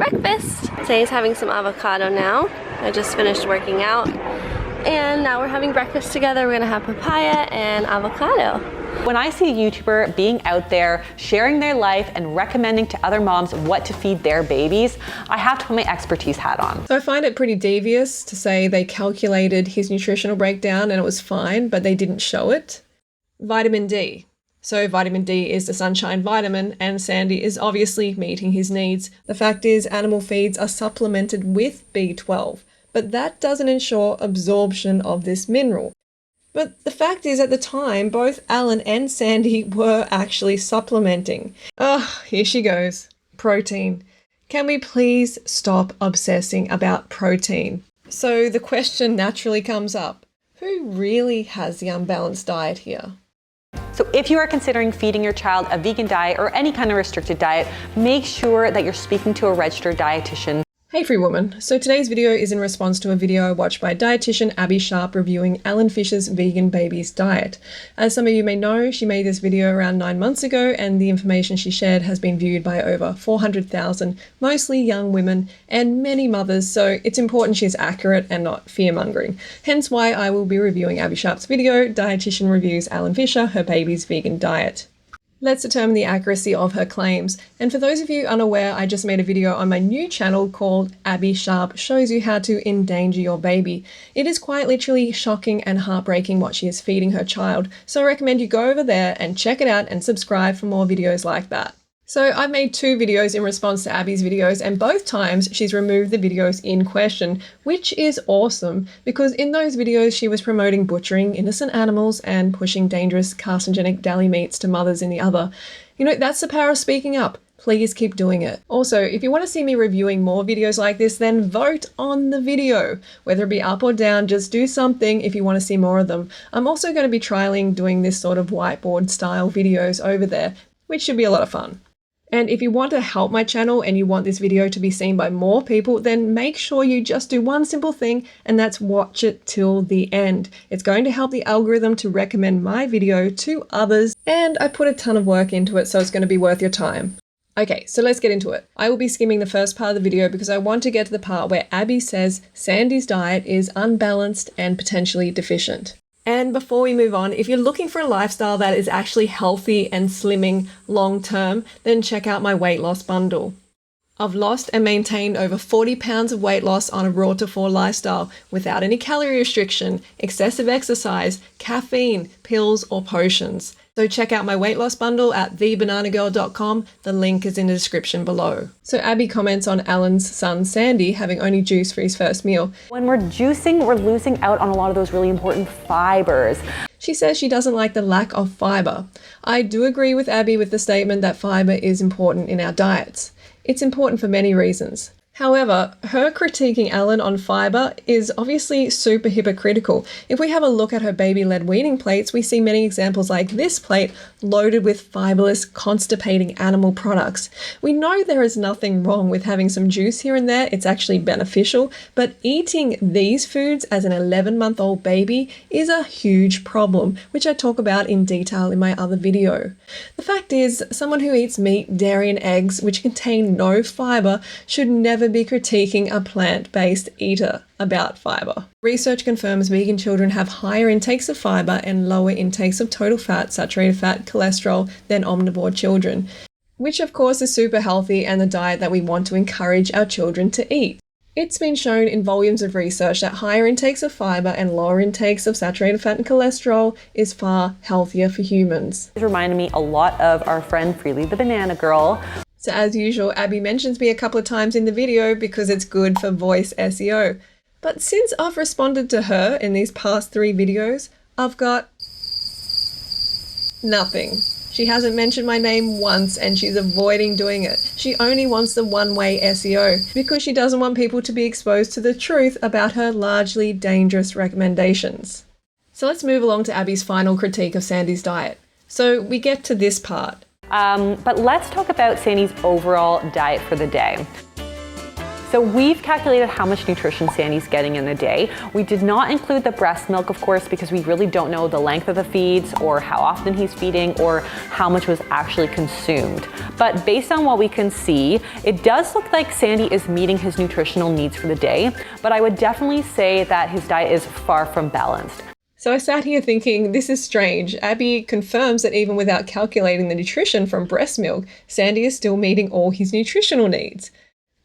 breakfast. Today's having some avocado now. I just finished working out. And now we're having breakfast together. We're gonna have papaya and avocado. When I see a YouTuber being out there, sharing their life and recommending to other moms what to feed their babies, I have to put my expertise hat on. So I find it pretty devious to say they calculated his nutritional breakdown and it was fine, but they didn't show it. Vitamin D. So vitamin D is the sunshine vitamin, and Sandy is obviously meeting his needs. The fact is, animal feeds are supplemented with B12, but that doesn't ensure absorption of this mineral. But the fact is, at the time, both Alan and Sandy were actually supplementing. Here she goes. Protein. Can we please stop obsessing about protein? So the question naturally comes up, who really has the unbalanced diet here? So if you are considering feeding your child a vegan diet or any kind of restricted diet, make sure that you're speaking to a registered dietitian. Hey free woman, so today's video is in response to a video I watched by dietitian Abbey reviewing Alan Fisher's vegan baby's diet. As some of you may know, she made this video around 9 months ago, and the information she shared has been viewed by over 400,000, mostly young women and many mothers, so it's important she's accurate and not fear-mongering. Hence why I will be reviewing Abbey Sharp's video, Dietitian Reviews Alan Fisher, Her Baby's Vegan Diet. Let's determine the accuracy of her claims. And for those of you unaware, I just made a video on my new channel called Abbey Sharp Shows You How to Endanger Your Baby. It is quite literally shocking and heartbreaking what she is feeding her child, so I recommend you go over there and check it out and subscribe for more videos like that. So I've made 2 videos in response to Abbey's videos, and both times she's removed the videos in question, which is awesome because in those videos she was promoting butchering innocent animals and pushing dangerous carcinogenic deli meats to mothers in the other. You know, that's the power of speaking up. Please keep doing it. Also, if you want to see me reviewing more videos like this, then vote on the video. Whether it be up or down, just do something if you want to see more of them. I'm also going to be trialing doing this sort of whiteboard style videos over there, which should be a lot of fun. And if you want to help my channel and you want this video to be seen by more people, then make sure you just do one simple thing, and that's watch it till the end. It's going to help the algorithm to recommend my video to others, and I put a ton of work into it, so it's going to be worth your time. Okay, so let's get into it. I will be skimming the first part of the video because I want to get to the part where Abbey says Sandy's diet is unbalanced and potentially deficient. And before we move on, if you're looking for a lifestyle that is actually healthy and slimming long term, then check out my weight loss bundle. I've lost and maintained over 40 pounds of weight loss on a raw to 4 lifestyle without any calorie restriction, excessive exercise, caffeine, pills or potions. So check out my weight loss bundle at thebananagirl.com. The link is in the description below. So Abbey comments on Alan's son Sandy having only juice for his first meal. When we're juicing, we're losing out on a lot of those really important fibers. She says she doesn't like the lack of fiber. I do agree with Abbey with the statement that fiber is important in our diets. It's important for many reasons. However, her critiquing Alan on fiber is obviously super hypocritical. If we have a look at her baby-led weaning plates, we see many examples like this plate loaded with fibre-less, constipating animal products. We know there is nothing wrong with having some juice here and there, it's actually beneficial, but eating these foods as an 11-month-old baby is a huge problem, which I talk about in detail in my other video. The fact is, someone who eats meat, dairy and eggs, which contain no fiber, should never be critiquing a plant-based eater about fiber. Research confirms vegan children have higher intakes of fiber and lower intakes of total fat, saturated fat, cholesterol than omnivore children, which of course is super healthy and the diet that we want to encourage our children to eat. It's been shown in volumes of research that higher intakes of fiber and lower intakes of saturated fat and cholesterol is far healthier for humans. It reminded me a lot of our friend Freelee the banana girl. So as usual, Abbey mentions me a couple of times in the video because it's good for voice SEO. But since I've responded to her in these past 3 videos, I've got nothing. She hasn't mentioned my name once and she's avoiding doing it. She only wants the one-way SEO because she doesn't want people to be exposed to the truth about her largely dangerous recommendations. So let's move along to Abbey's final critique of Sandy's diet. So we get to this part. But let's talk about Sandy's overall diet for the day. So we've calculated how much nutrition Sandy's getting in a day. We did not include the breast milk, of course, because we really don't know the length of the feeds or how often he's feeding or how much was actually consumed. But based on what we can see, it does look like Sandy is meeting his nutritional needs for the day, but I would definitely say that his diet is far from balanced. So I sat here thinking, this is strange. Abbey confirms that even without calculating the nutrition from breast milk, Sandy is still meeting all his nutritional needs.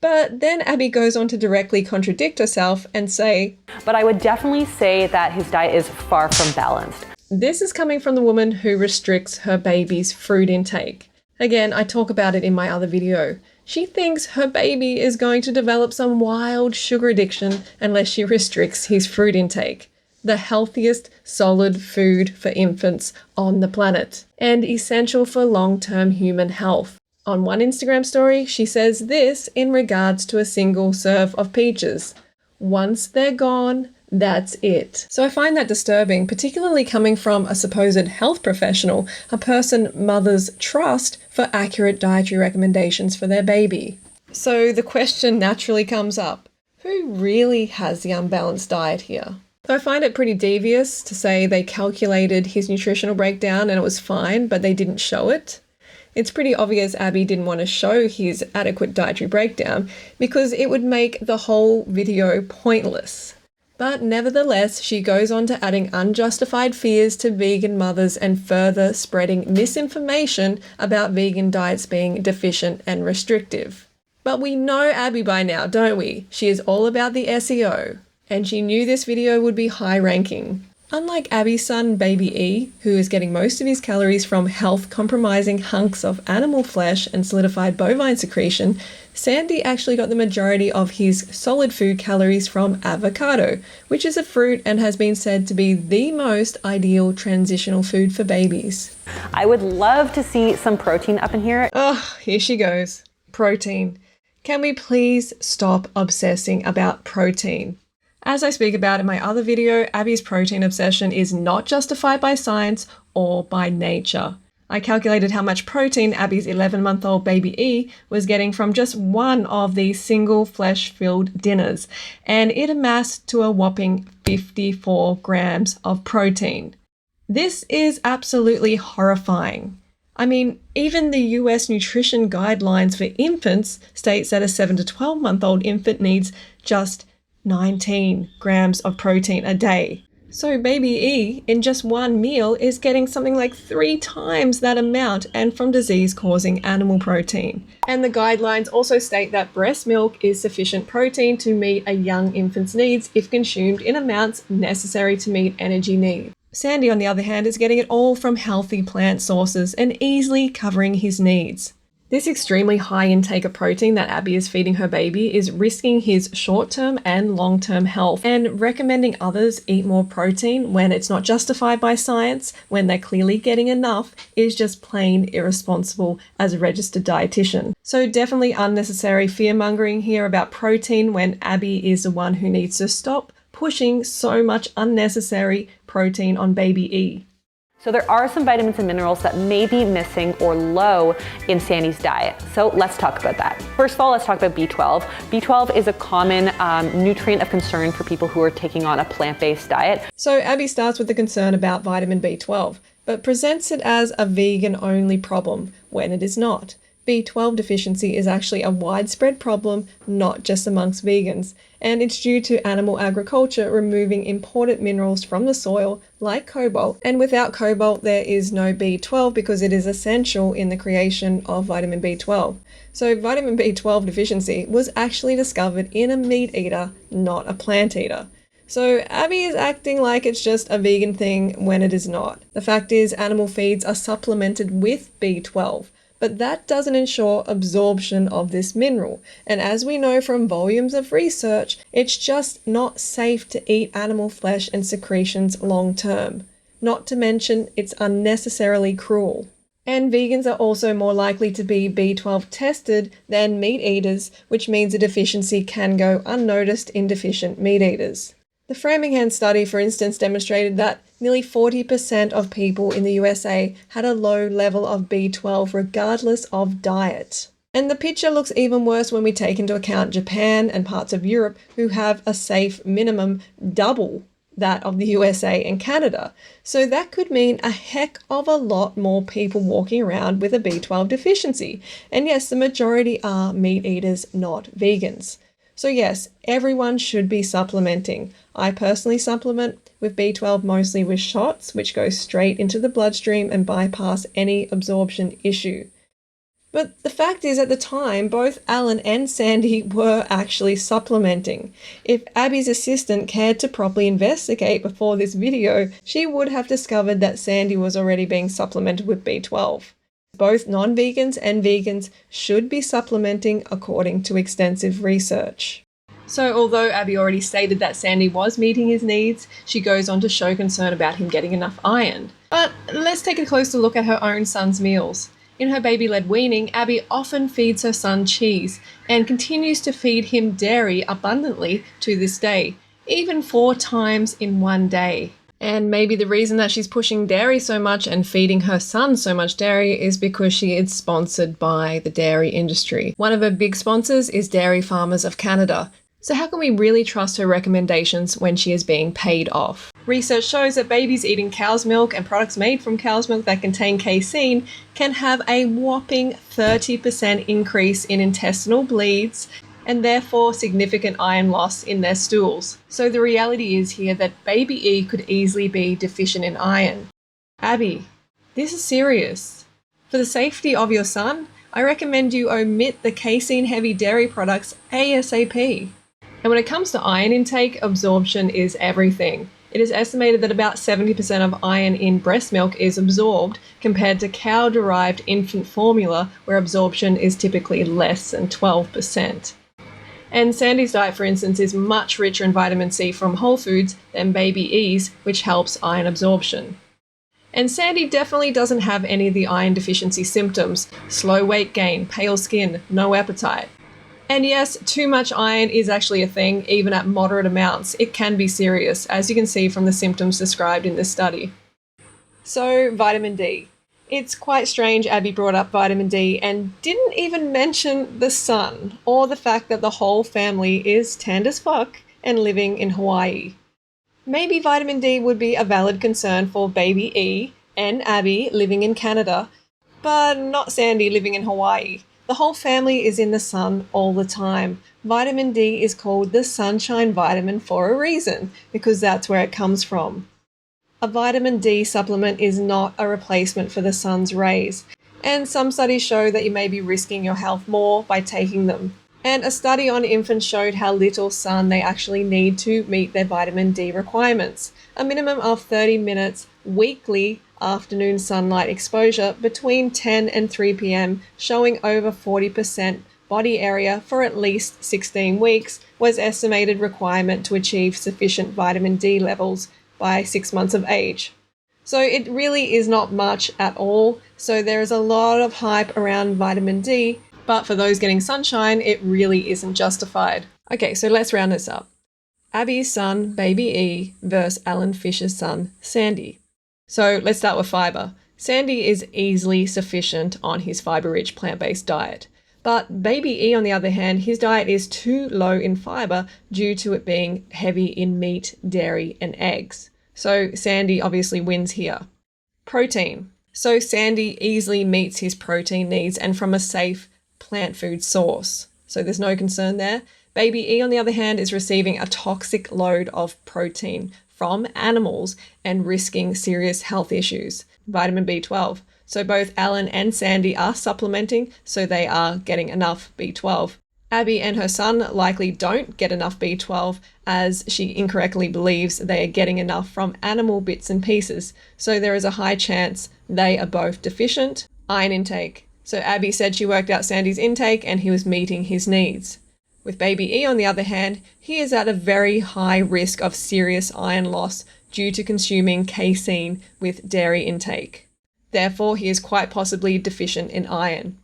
But then Abbey goes on to directly contradict herself and say, but I would definitely say that his diet is far from balanced. This is coming from the woman who restricts her baby's fruit intake. Again, I talk about it in my other video. She thinks her baby is going to develop some wild sugar addiction unless she restricts his fruit intake. The healthiest solid food for infants on the planet and essential for long-term human health. On one Instagram story, she says this in regards to a single serve of peaches. Once they're gone, that's it. So I find that disturbing, particularly coming from a supposed health professional, a person mothers trust for accurate dietary recommendations for their baby. So the question naturally comes up, who really has the unbalanced diet here? So I find it pretty devious to say they calculated his nutritional breakdown and it was fine, but they didn't show it. It's pretty obvious Abbey didn't want to show his adequate dietary breakdown because it would make the whole video pointless. But nevertheless, she goes on to adding unjustified fears to vegan mothers and further spreading misinformation about vegan diets being deficient and restrictive. But we know Abbey by now, don't we? She is all about the SEO. And she knew this video would be high ranking. Unlike Abbey's son, Baby E, who is getting most of his calories from health-compromising hunks of animal flesh and solidified bovine secretion, Sandy actually got the majority of his solid food calories from avocado, which is a fruit and has been said to be the most ideal transitional food for babies. I would love to see some protein up in here. Oh, here she goes. Protein. Can we please stop obsessing about protein? As I speak about in my other video, Abbey's protein obsession is not justified by science or by nature. I calculated how much protein Abbey's 11-month-old baby E was getting from just one of these single flesh-filled dinners, and it amassed to a whopping 54 grams of protein. This is absolutely horrifying. I mean, even the US nutrition guidelines for infants states that a 7 to 12-month-old infant needs just 19 grams of protein a day. So baby E, in just one meal, is getting something like 3 times that amount and from disease-causing animal protein. And the guidelines also state that breast milk is sufficient protein to meet a young infant's needs if consumed in amounts necessary to meet energy needs. Sandy, on the other hand, is getting it all from healthy plant sources and easily covering his needs. This extremely high intake of protein that Abbey is feeding her baby is risking his short-term and long-term health, and recommending others eat more protein when it's not justified by science, when they're clearly getting enough, is just plain irresponsible as a registered dietitian. So definitely unnecessary fear-mongering here about protein when Abbey is the one who needs to stop pushing so much unnecessary protein on baby E. So there are some vitamins and minerals that may be missing or low in Sandy's diet. So let's talk about that. First of all, let's talk about B12. B12 is a common nutrient of concern for people who are taking on a plant-based diet. So Abbey starts with the concern about vitamin B12, but presents it as a vegan-only problem when it is not. B12 deficiency is actually a widespread problem, not just amongst vegans, and it's due to animal agriculture removing important minerals from the soil like cobalt, and without cobalt there is no B12 because it is essential in the creation of vitamin B12. So vitamin B12 deficiency was actually discovered in a meat eater, not a plant eater. So Abbey is acting like it's just a vegan thing when it is not. The fact is animal feeds are supplemented with B12. But that doesn't ensure absorption of this mineral. And as we know from volumes of research, it's just not safe to eat animal flesh and secretions long term. Not to mention, it's unnecessarily cruel. And vegans are also more likely to be B12 tested than meat eaters, which means a deficiency can go unnoticed in deficient meat eaters. The Framingham study, for instance, demonstrated that nearly 40% of people in the USA had a low level of B12 regardless of diet. And the picture looks even worse when we take into account Japan and parts of Europe who have a safe minimum double that of the USA and Canada. So that could mean a heck of a lot more people walking around with a B12 deficiency. And yes, the majority are meat eaters, not vegans. So yes, everyone should be supplementing. I personally supplement with B12 mostly with shots, which go straight into the bloodstream and bypass any absorption issue. But the fact is, at the time, both Alan and Sandy were actually supplementing. If Abby's assistant cared to properly investigate before this video, she would have discovered that Sandy was already being supplemented with B12. Both non-vegans and vegans should be supplementing according to extensive research. So although Abbey already stated that Sandy was meeting his needs, she goes on to show concern about him getting enough iron. But let's take a closer look at her own son's meals. In her baby-led weaning, Abbey often feeds her son cheese and continues to feed him dairy abundantly to this day, even 4 times in one day. And maybe the reason that she's pushing dairy so much and feeding her son so much dairy is because she is sponsored by the dairy industry. One of her big sponsors is Dairy Farmers of Canada. So how can we really trust her recommendations when she is being paid off? Research shows that babies eating cow's milk and products made from cow's milk that contain casein can have a whopping 30% increase in intestinal bleeds and therefore significant iron loss in their stools. So the reality is here that baby E could easily be deficient in iron. Abbey, this is serious. For the safety of your son, I recommend you omit the casein-heavy dairy products ASAP. And when it comes to iron intake, absorption is everything. It is estimated that about 70% of iron in breast milk is absorbed compared to cow-derived infant formula where absorption is typically less than 12%. And Sandy's diet, for instance, is much richer in vitamin C from whole foods than baby E's, which helps iron absorption. And Sandy definitely doesn't have any of the iron deficiency symptoms: slow weight gain, pale skin, no appetite. And yes, too much iron is actually a thing, even at moderate amounts. It can be serious, as you can see from the symptoms described in this study. So, vitamin D. It's quite strange Abbey brought up vitamin D and didn't even mention the sun, or the fact that the whole family is tanned as fuck and living in Hawaii. Maybe vitamin D would be a valid concern for baby E and Abbey living in Canada, but not Sandy living in Hawaii. The whole family is in the sun all the time. Vitamin D is called the sunshine vitamin for a reason, because that's where it comes from. A vitamin D supplement is not a replacement for the sun's rays, and some studies show that you may be risking your health more by taking them. And a study on infants showed how little sun they actually need to meet their vitamin D requirements. A minimum of 30 minutes weekly afternoon sunlight exposure between 10 and 3 p.m. showing over 40% body area for at least 16 weeks was estimated requirement to achieve sufficient vitamin D levels by 6 months of age. So it really is not much at all. So there is a lot of hype around vitamin D, but for those getting sunshine, it really isn't justified. Okay, so let's round this up. Abbey's son, baby E, versus Alan Fisher's son, Sandy. So let's start with fiber. Sandy is easily sufficient on his fiber-rich plant-based diet. But baby E, on the other hand, his diet is too low in fiber due to it being heavy in meat, dairy, and eggs. So Sandy obviously wins here. Protein. So Sandy easily meets his protein needs and from a safe plant food source. So there's no concern there. Baby E, on the other hand, is receiving a toxic load of protein from animals and risking serious health issues. Vitamin B12. So both Alan and Sandy are supplementing, so they are getting enough B12. Abbey and her son likely don't get enough B12 as she incorrectly believes they are getting enough from animal bits and pieces. So there is a high chance they are both deficient. Iron intake. So Abbey said she worked out Sandy's intake and he was meeting his needs. With baby E, on the other hand, he is at a very high risk of serious iron loss due to consuming casein with dairy intake. Therefore, he is quite possibly deficient in iron.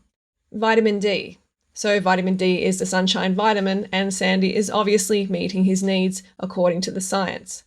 Vitamin D. So vitamin D is the sunshine vitamin, and Sandy is obviously meeting his needs according to the science.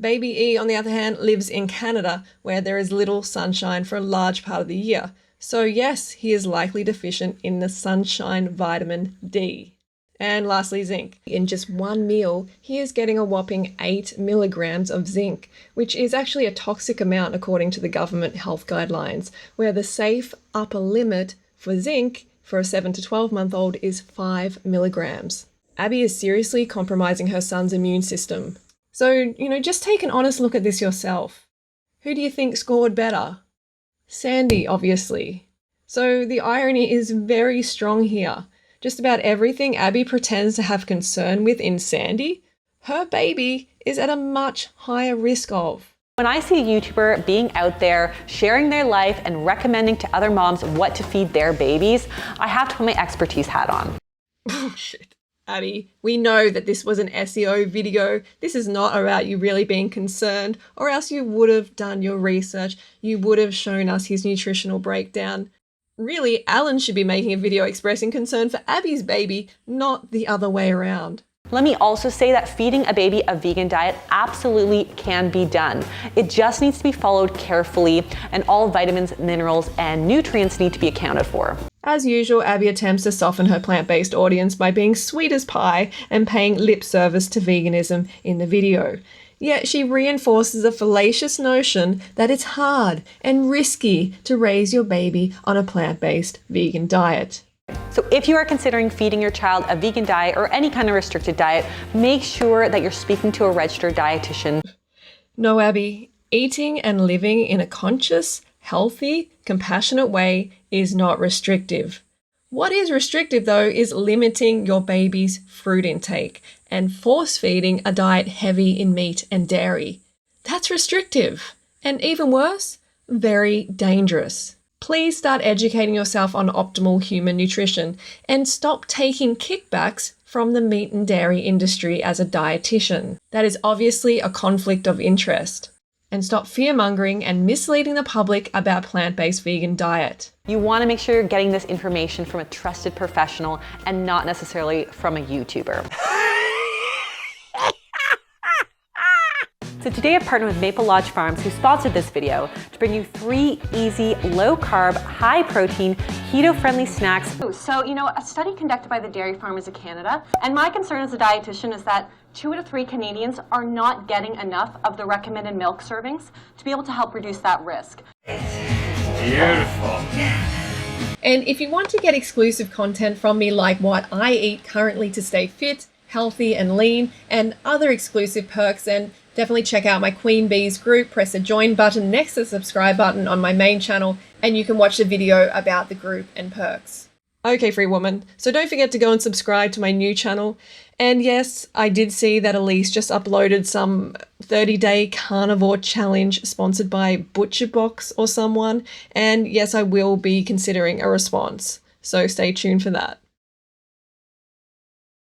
Baby E, on the other hand, lives in Canada, where there is little sunshine for a large part of the year. So yes, he is likely deficient in the sunshine vitamin D. And lastly, zinc. In just one meal, he is getting a whopping 8 milligrams of zinc, which is actually a toxic amount according to the government health guidelines, where the safe upper limit for zinc for a 7 to 12-month-old is 5 milligrams. Abbey is seriously compromising her son's immune system. So, just take an honest look at this yourself. Who do you think scored better? Sandy, obviously. So the irony is very strong here. Just about everything Abbey pretends to have concern with in Sandy, her baby is at a much higher risk of. When I see a YouTuber being out there, sharing their life and recommending to other moms what to feed their babies, I have to put my expertise hat on. Oh shit. Abbey, we know that this was an SEO video. This is not about you really being concerned, or else you would have done your research. You would have shown us his nutritional breakdown. Really, Alan should be making a video expressing concern for Abbey's baby, not the other way around. Let me also say that feeding a baby a vegan diet absolutely can be done. It just needs to be followed carefully, and all vitamins, minerals, and nutrients need to be accounted for. As usual, Abbey attempts to soften her plant-based audience by being sweet as pie and paying lip service to veganism in the video. Yet she reinforces a fallacious notion that it's hard and risky to raise your baby on a plant-based vegan diet. So if you are considering feeding your child a vegan diet or any kind of restricted diet, make sure that you're speaking to a registered dietitian. No, Abbey, eating and living in a conscious, healthy, compassionate way is not restrictive. What is restrictive, though, is limiting your baby's fruit intake and force-feeding a diet heavy in meat and dairy. That's restrictive. And even worse, very dangerous. Please start educating yourself on optimal human nutrition and stop taking kickbacks from the meat and dairy industry as a dietitian. That is obviously a conflict of interest. And stop fear-mongering and misleading the public about plant-based vegan diet. You want to make sure you're getting this information from a trusted professional and not necessarily from a YouTuber. So today I've partnered with Maple Lodge Farms, who sponsored this video, to bring you 3 easy, low-carb, high-protein, keto-friendly snacks. So, a study conducted by the Dairy Farmers of Canada, and my concern as a dietitian is that 2 out of 3 Canadians are not getting enough of the recommended milk servings to be able to help reduce that risk. Beautiful. And if you want to get exclusive content from me like what I eat currently to stay fit, healthy and lean, and other exclusive perks, then definitely check out my Queen Bees group. Press the join button next to the subscribe button on my main channel, and you can watch the video about the group and perks. Okay, free woman. So don't forget to go and subscribe to my new channel. And yes, I did see that Elise just uploaded some 30-day carnivore challenge sponsored by ButcherBox or someone. And yes, I will be considering a response. So stay tuned for that.